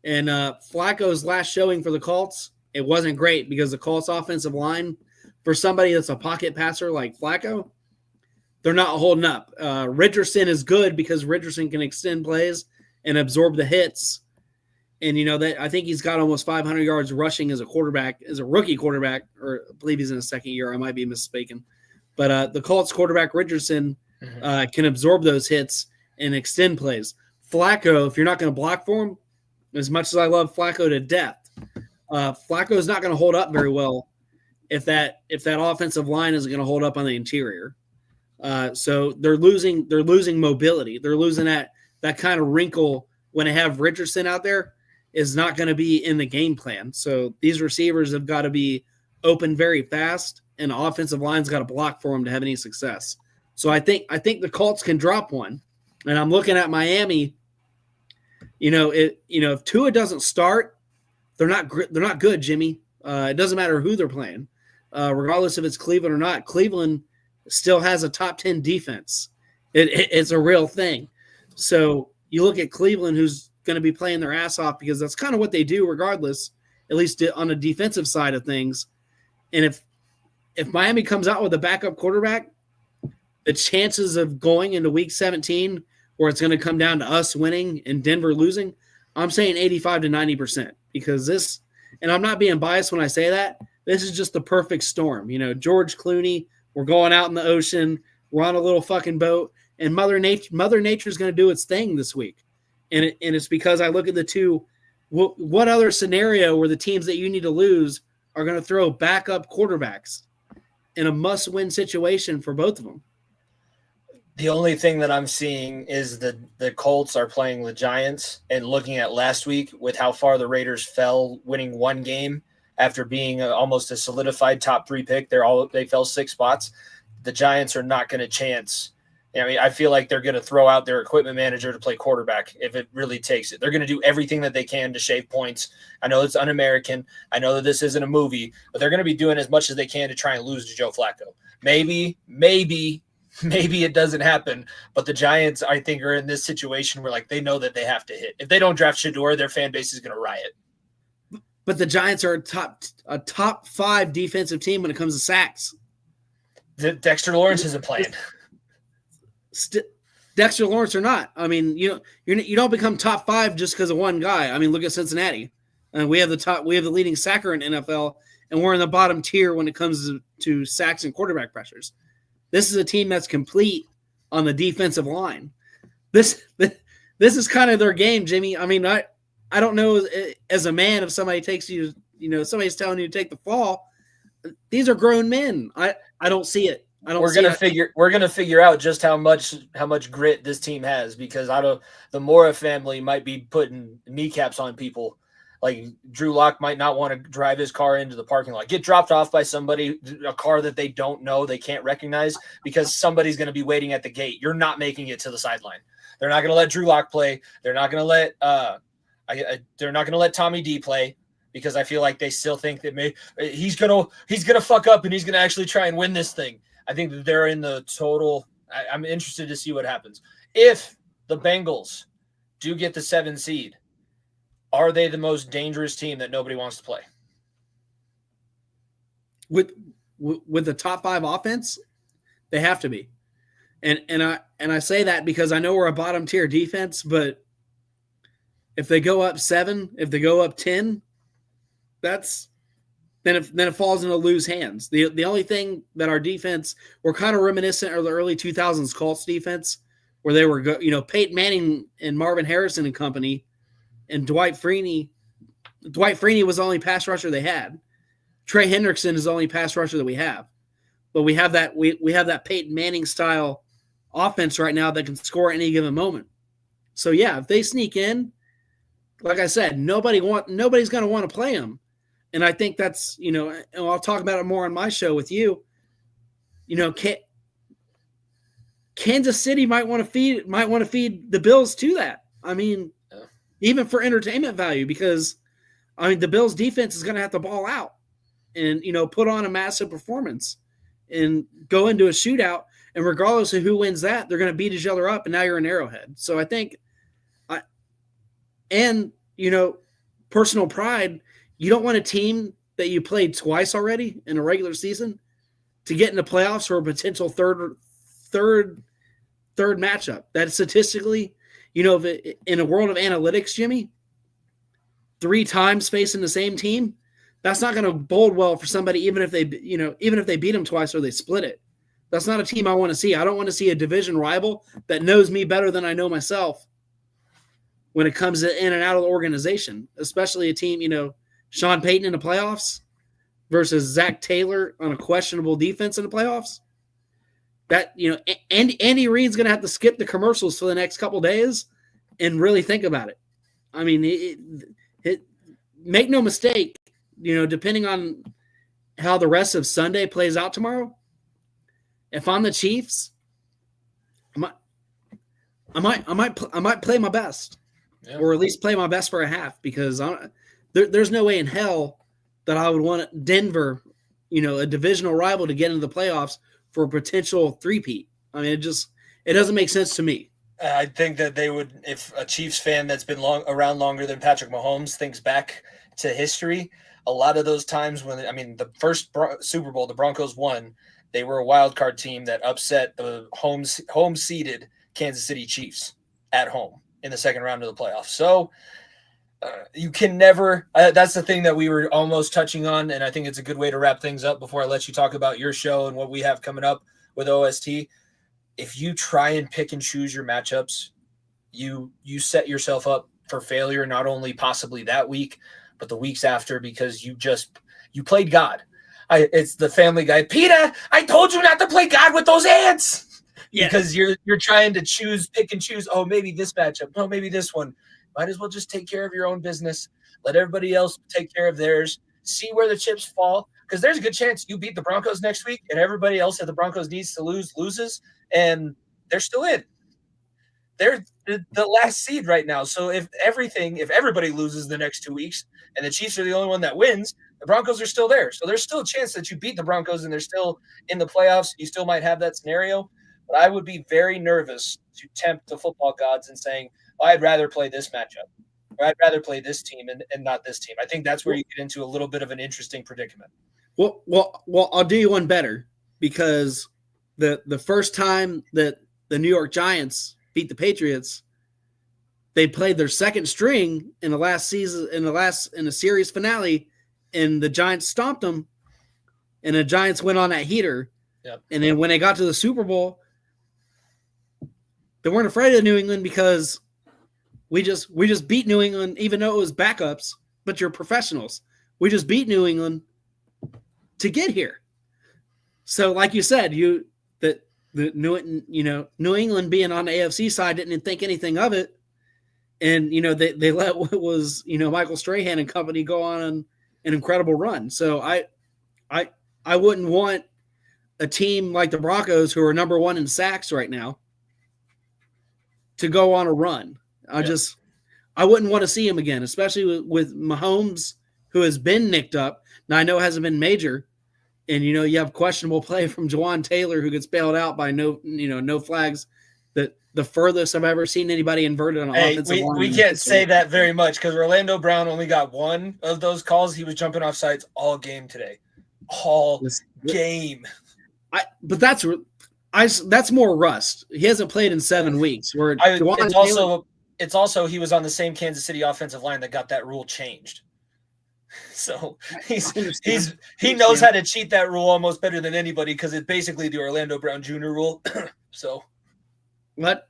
And Flacco's last showing for the Colts, it wasn't great because the Colts offensive line, for somebody that's a pocket passer like Flacco, they're not holding up. Richardson is good because Richardson can extend plays and absorb the hits. And, I think he's got almost 500 yards rushing as a rookie quarterback, or I believe he's in his second year. I might be mistaken. But the Colts quarterback, Richardson, can absorb those hits and extend plays. Flacco, if you're not going to block for him, as much as I love Flacco to death, Flacco is not going to hold up very well if that offensive line isn't going to hold up on the interior. So they're losing mobility. They're losing that kind of wrinkle when they have Richardson out there is not going to be in the game plan. So these receivers have got to be open very fast, and the offensive line's got to block for them to have any success. So I think the Colts can drop one. And I'm looking at Miami. If Tua doesn't start, they're not good, Jimmy. It doesn't matter who they're playing, regardless if it's Cleveland or not. Cleveland still has a top 10 defense. It's a real thing. So you look at Cleveland, who's going to be playing their ass off because that's kind of what they do regardless, at least on the defensive side of things. And if Miami comes out with a backup quarterback, the chances of going into week 17 where it's going to come down to us winning and Denver losing, I'm saying 85 to 90% because this, and I'm not being biased when I say that, this is just the perfect storm. George Clooney, we're going out in the ocean. We're on a little fucking boat, and Mother Nature is going to do its thing this week. And it's because I look at the two. What other scenario where the teams that you need to lose are going to throw backup quarterbacks in a must-win situation for both of them? The only thing that I'm seeing is the Colts are playing the Giants, and looking at last week with how far the Raiders fell, winning one game after being almost a solidified top 3 pick. They fell 6 spots. The Giants are not going to chance. I mean, I feel like they're going to throw out their equipment manager to play quarterback if it really takes it. They're going to do everything that they can to shave points. I know it's un-American. I know that this isn't a movie, but they're going to be doing as much as they can to try and lose to Joe Flacco. Maybe it doesn't happen, but the Giants, I think, are in this situation where like they know that they have to hit. If they don't draft Shador, their fan base is going to riot. But the Giants are a top 5 defensive team when it comes to sacks. Dexter Lawrence isn't playing. Dexter Lawrence or not. I mean, you don't become top 5 just because of one guy. I mean, look at Cincinnati. We have the leading sacker in NFL, and we're in the bottom tier when it comes to sacks and quarterback pressures. This is a team that's complete on the defensive line. This is kind of their game, Jimmy. I mean, I don't know as a man if somebody takes you, somebody's telling you to take the fall. These are grown men. I don't see it. We're gonna figure out just how much grit this team has, because the Mora family might be putting kneecaps on people. Like Drew Lock might not want to drive his car into the parking lot, get dropped off by somebody, a car that they don't know, they can't recognize, because somebody's going to be waiting at the gate. You're not making it to the sideline. They're not going to let Drew Lock play. They're not going to let Tommy D play, because I feel like they still think that he's gonna fuck up and he's gonna actually try and win this thing. I think that they're in the total. I'm interested to see what happens if the Bengals do get the 7 seed. Are they the most dangerous team that nobody wants to play? With the top 5 offense, they have to be. And I say that because I know we're a bottom tier defense, but if they go up 7, if they go up 10, then it falls into loose hands. The only thing that our defense, we're kind of reminiscent of the early 2000s Colts defense, where they were Peyton Manning and Marvin Harrison and company. And Dwight Freeney was the only pass rusher they had. Trey Hendrickson is the only pass rusher that we have. But we have that Peyton Manning style offense right now that can score at any given moment. So yeah, if they sneak in, like I said, nobody's going to want to play them. And I think that's, and I'll talk about it more on my show with you. Kansas City might want to feed the Bills to that. I mean, even for entertainment value, because the Bills defense is going to have to ball out and, put on a massive performance and go into a shootout. And regardless of who wins that, they're going to beat each other up. And now you're in Arrowhead. So I think, personal pride, you don't want a team that you played twice already in a regular season to get in the playoffs for a potential third matchup. That statistically, if in a world of analytics, Jimmy, 3 times facing the same team, that's not going to bode well for somebody, even if they beat them twice or they split it. That's not a team I want to see. I don't want to see a division rival that knows me better than I know myself when it comes to in and out of the organization, especially a team, Sean Payton in the playoffs versus Zach Taylor on a questionable defense in the playoffs. That, Andy Reid's going to have to skip the commercials for the next couple of days and really think about it. I mean, make no mistake, depending on how the rest of Sunday plays out tomorrow, if I'm the Chiefs, I might play my best, or at least play my best for a half, because there's no way in hell that I would want Denver, a divisional rival, to get into the playoffs for a potential three-peat. I mean, it doesn't make sense to me. I think that they would, if a Chiefs fan that's been around longer than Patrick Mahomes thinks back to history, a lot of those times when, the first Super Bowl the Broncos won, they were a wild card team that upset the home-seeded Kansas City Chiefs at home in the second round of the playoffs. So you can never that's the thing that we were almost touching on, and I think it's a good way to wrap things up before I let you talk about your show and what we have coming up with OST. if you try and pick and choose your matchups, you set yourself up for failure, not only possibly that week, but the weeks after, because you played God. It's the Family Guy. Peter, I told you not to play God with those ants. Yeah. Because you're trying to pick and choose. Oh, maybe this matchup. No, maybe this one. Might as well just take care of your own business. Let everybody else take care of theirs. See where the chips fall. Because there's a good chance you beat the Broncos next week, and everybody else that the Broncos needs to loses, and they're still in. They're the last seed right now. So if everybody loses the next 2 weeks, and the Chiefs are the only one that wins, the Broncos are still there. So there's still a chance that you beat the Broncos and they're still in the playoffs. You still might have that scenario. But I would be very nervous to tempt the football gods and saying, I'd rather play this matchup, or I'd rather play this team and not this team. I think that's where you get into a little bit of an interesting predicament. Well, I'll do you one better, because the first time that the New York Giants beat the Patriots, they played their second string in the last season, in the series finale, and the Giants stomped them, and the Giants went on that heater. Yep. And then when they got to the Super Bowl, they weren't afraid of New England, because we just beat New England, even though it was backups, but you're professionals. We just beat New England to get here. So, like you said, New England being on the AFC side didn't think anything of it, and they let what was Michael Strahan and company go on an incredible run. So I wouldn't want a team like the Broncos, who are number 1 in sacks right now, to go on a run. I wouldn't want to see him again, especially with Mahomes, who has been nicked up. Now, I know it hasn't been major, and you have questionable play from Jawan Taylor, who gets bailed out by no flags. The furthest I've ever seen anybody inverted on offensive line. We can't say that very much, because Orlando Brown only got one of those calls. He was jumping off sides all game today. All game. But that's more rust. He hasn't played in 7 weeks. It's also he was on the same Kansas City offensive line that got that rule changed. So he knows how to cheat that rule almost better than anybody, because it's basically the Orlando Brown Jr. rule. So, but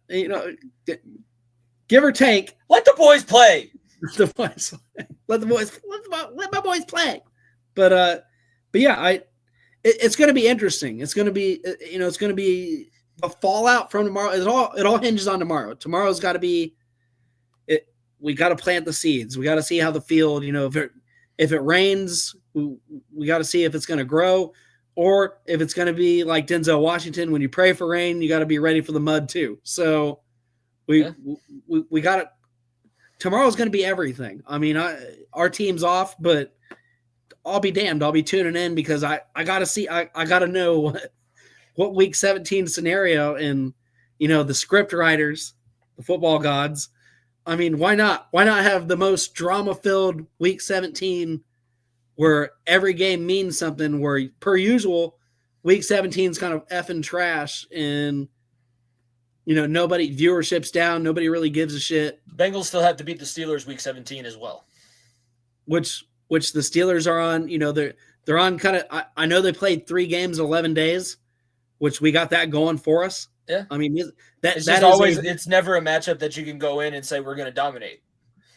give or take, let the boys play. Let my boys play. But yeah, it's going to be interesting. It's going to be it's going to be a fallout from tomorrow. It all hinges on tomorrow. Tomorrow's got to be it. We got to plant the seeds. We got to see how the field. If it rains, we got to see if it's going to grow, or if it's going to be like Denzel Washington. When you pray for rain, you got to be ready for the mud too. So we got it. Tomorrow's going to be everything. I mean, our team's off, but I'll be damned. I'll be tuning in, because I got to see. I got to know what week 17 scenario, and the script writers, the football gods. I mean, why not? Why not have the most drama-filled week 17, where every game means something? Where, per usual, week 17 is kind of effing trash, and nobody, viewership's down. Nobody really gives a shit. Bengals still have to beat the Steelers week 17 as well, which the Steelers are on. They're on kind of. I know they played 3 games in 11 days, which we got that going for us. Yeah, I mean it's never a matchup that you can go in and say we're going to dominate.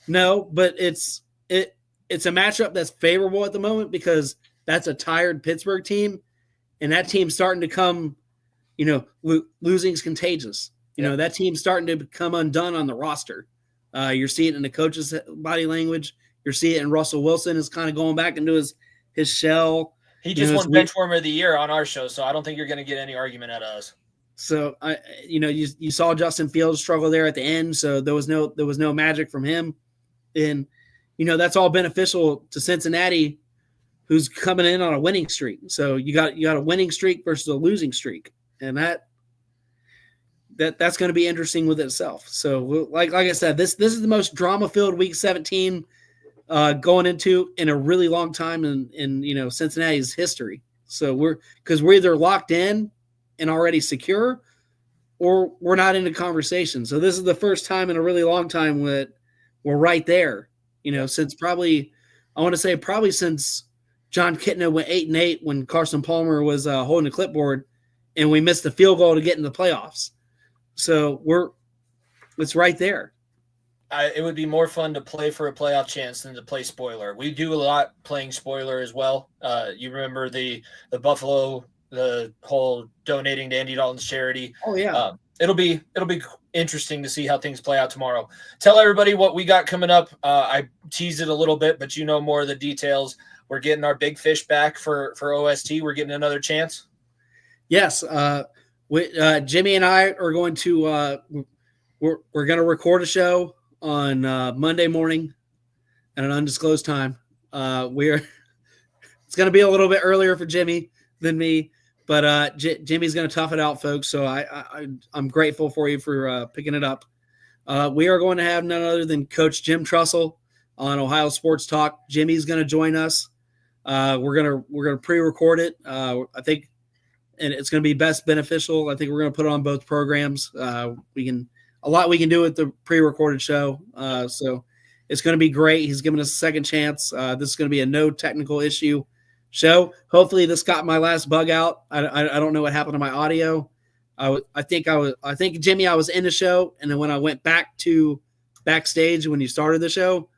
No, but it's a matchup that's favorable at the moment, because that's a tired Pittsburgh team, and that team's starting to come. Losing's contagious. That team's starting to become undone on the roster. You're seeing it in the coach's body language. You're seeing it in Russell Wilson is kind of going back into his shell. He just won bench warmer of the year on our show, so I don't think you're going to get any argument out of us. So you saw Justin Fields struggle there at the end, so there was no magic from him, and that's all beneficial to Cincinnati, who's coming in on a winning streak. So you got a winning streak versus a losing streak, and that's going to be interesting with itself. So like I said, this is the most drama filled week 17 going into in a really long time in Cincinnati's history. So we're either locked in and already secure, or we're not in a conversation. So this is the first time in a really long time that we're right there, since probably since John Kitna went 8-8 when Carson Palmer was holding the clipboard and we missed the field goal to get in the playoffs. So it's right there. It would be more fun to play for a playoff chance than to play spoiler. We do a lot playing spoiler as well. You remember the Buffalo, the whole donating to Andy Dalton's charity. Oh yeah. It'll be interesting to see how things play out tomorrow. Tell everybody what we got coming up. I teased it a little bit, but you know more of the details. We're getting our big fish back for OST. We're getting another chance. Yes. Jimmy and I are going to we're going to record a show on Monday morning at an undisclosed time. It's going to be a little bit earlier for Jimmy than me, but Jimmy's going to tough it out, folks. So I'm grateful for you for picking it up. We are going to have none other than Coach Jim Trussell on Ohio Sports Talk. Jimmy's going to join us. We're gonna pre-record it. I think, and it's going to be best beneficial. I think we're going to put it on both programs. We can do with the pre-recorded show. So it's going to be great. He's given us a second chance. This is going to be a no technical issue show. Hopefully this got my last bug out. I don't know what happened to my audio. I think Jimmy, I was in the show, and then when I went back to backstage when you started the show,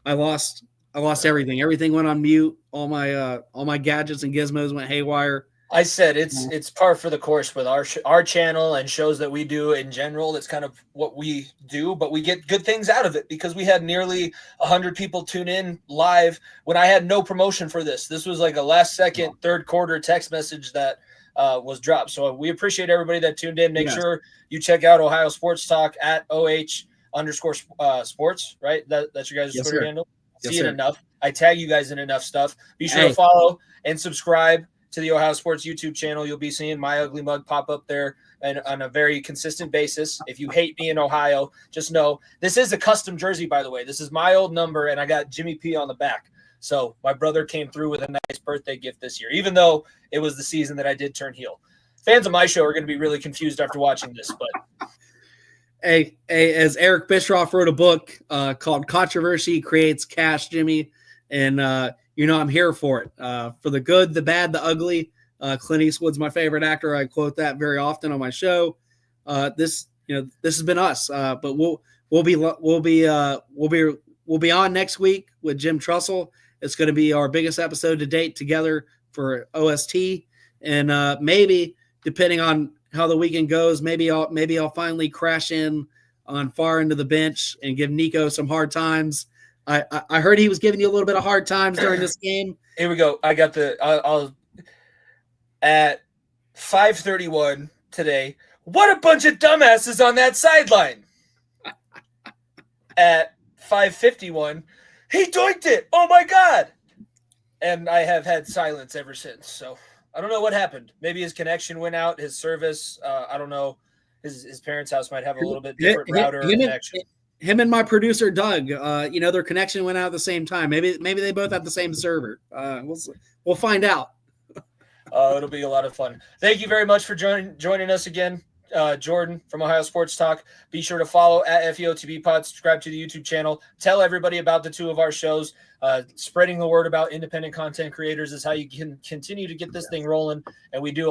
I lost everything. Everything went on mute. All my gadgets and gizmos went haywire. I said it's par for the course with our channel and shows that we do in general. That's kind of what we do, but we get good things out of it because we had nearly 100 people tune in live when I had no promotion for this. This was like a last second, third quarter text message that was dropped. So we appreciate everybody that tuned in. Make sure you check out Ohio Sports Talk at OH_sports, right? That's your guys' Twitter handle. See it enough. I tag you guys in enough stuff. Be sure to follow and subscribe to the Ohio Sports YouTube channel. You'll be seeing my ugly mug pop up there and on a very consistent basis. If you hate me in Ohio, just know this is a custom jersey, by the way. This is my old number, and I got Jimmy P on the back. So my brother came through with a nice birthday gift this year, even though it was the season that I did turn heel. Fans of my show are going to be really confused after watching this, but as Eric Bischoff wrote a book called Controversy Creates Cash, Jimmy, and I'm here for it. For the good, the bad, the ugly. Clint Eastwood's my favorite actor. I quote that very often on my show. This has been us. But we'll be on next week with Jim Trussell. It's going to be our biggest episode to date together for OST, and maybe depending on how the weekend goes, maybe I'll finally crash in on far into the bench and give Nico some hard times. I heard he was giving you a little bit of hard times during this game. Here we go. I got I'll at 5:31 today. What a bunch of dumbasses on that sideline. At 5:51, he doinked it. Oh my God. And I have had silence ever since. So I don't know what happened. Maybe his connection went out, his service. I don't know. His parents' house might have a little bit different router connection. Him and my producer Doug, their connection went out at the same time. Maybe they both have the same server. We'll find out. It'll be a lot of fun. Thank you very much for joining us again, Jordan from Ohio Sports Talk. Be sure to follow at FEOTB Pod. Subscribe to the YouTube channel. Tell everybody about the two of our shows. Spreading the word about independent content creators is how you can continue to get this thing rolling. And we do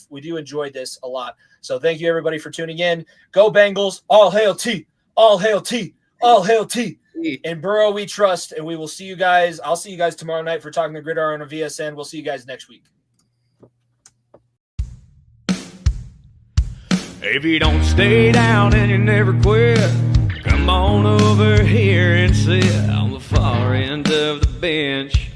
we do enjoy this a lot. So thank you everybody for tuning in. Go Bengals! All hail T! All hail T! All hail T! In Burrow we trust, and we will see you guys. I'll see you guys tomorrow night for Talking the Gridiron on VSN. We'll see you guys next week. If you don't stay down and you never quit, come on over here and sit on the far end of the bench.